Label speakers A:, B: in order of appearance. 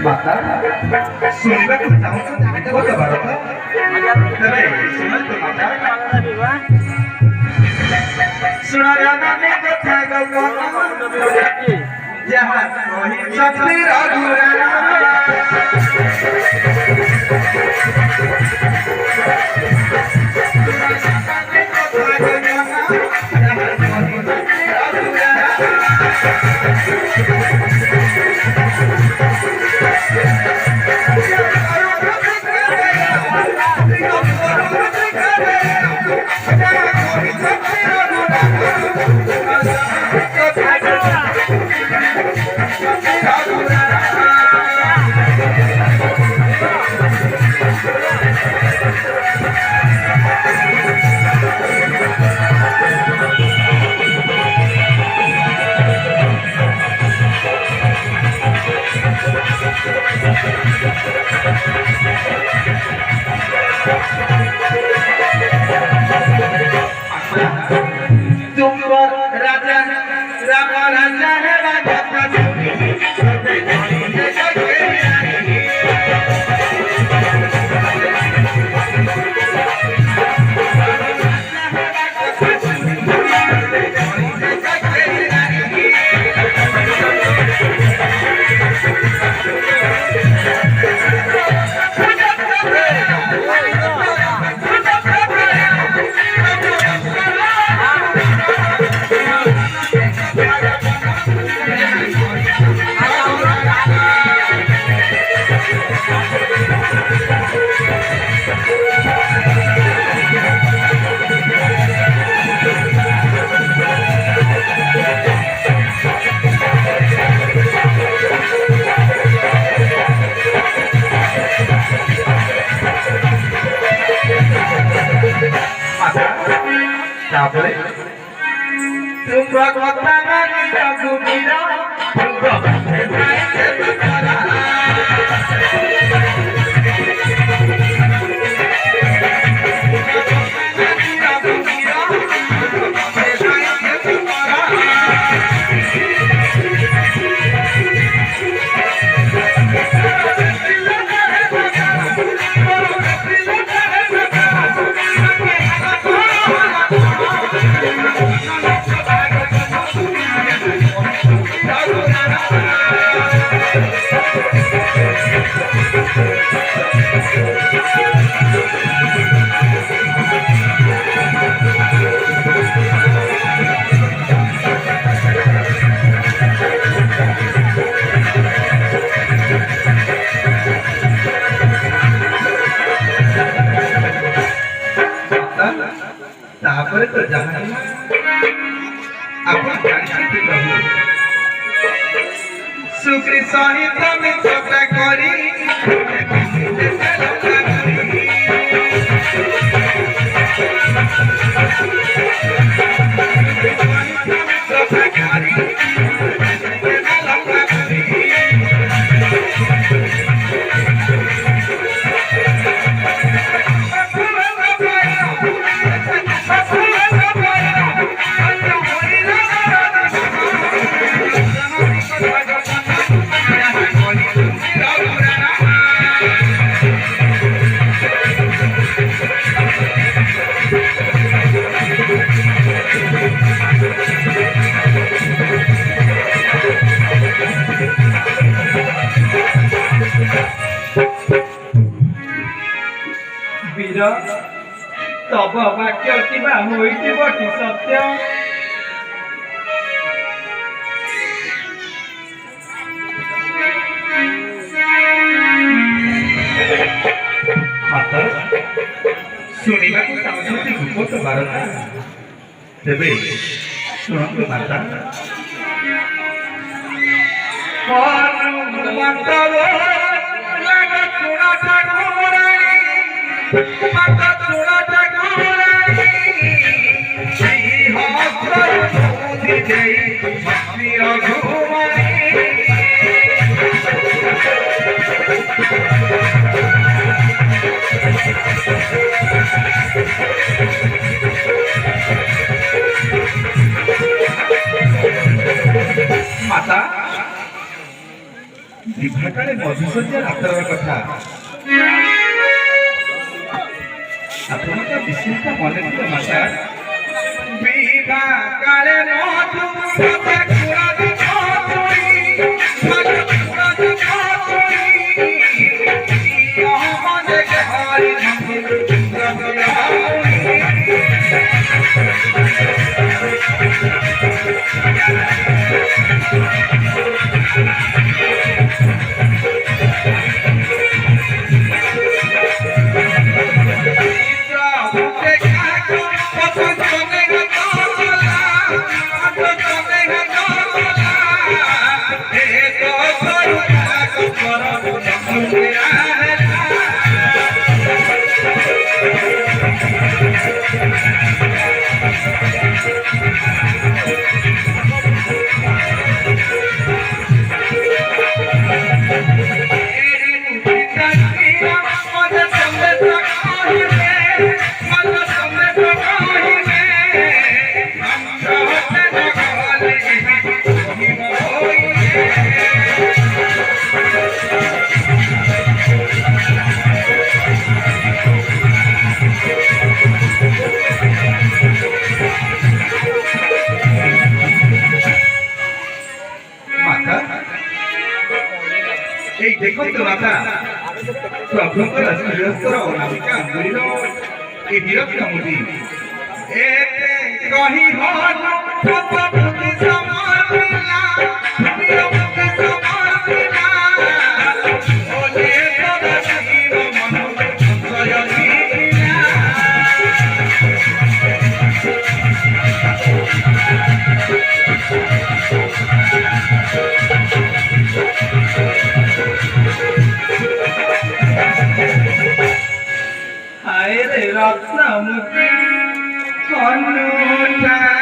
A: माता सुनिବାକୁ ଚାହୁଁଛନ୍ତି ଗୋଟେ ଭାରତ ତେବେ ଶୁଣନ୍ତୁ ମାତା ଶୁଣାଯାନି କଥା ଗପ ଯାହା କହିଛନ୍ତି ରଘୁରାମ তারপরে তোমরা কথা মানি রঘুবীরা तापर तो जहां अपन जानते प्रभु सुकृत सहित मित्रता करी वीर तब वाक्य किबा होइतिबो कि सत्य माता सुनिबा को चाहते भूत बारता तेबे सुनंतु माता माता माता चूड़ा ठाकुरानी श्री हस्तर मोदी जय भक्ति रघुरानी माता ବିଭାକାଳେ ମଧୁସୂର୍ଯ୍ୟ ରାତ୍ର କଥା ଆପଣଙ୍କ ବିଶେଷ ମନେ ଥିଲେ ମାତା ବିଭାକାଳେ এই দেখন্তু মাতা প্রভুଙ୍କର ଶ୍ରୀହସ୍ତର ଅନାମିକା ଅଙ୍ଗୁଳିର ଏ ବିରକ୍ତ ମୁଦି ଏତେ କହି ହନୁ ପ୍ରଭୁତି ସମର୍ପିଲା ପ୍ରିୟମତି ସମର୍ପିଲା ଓଲେ ସଦା ଶିବ ମନ ସଂଶୟ ନିଲା হায় রে রত্নমুখী অনুটা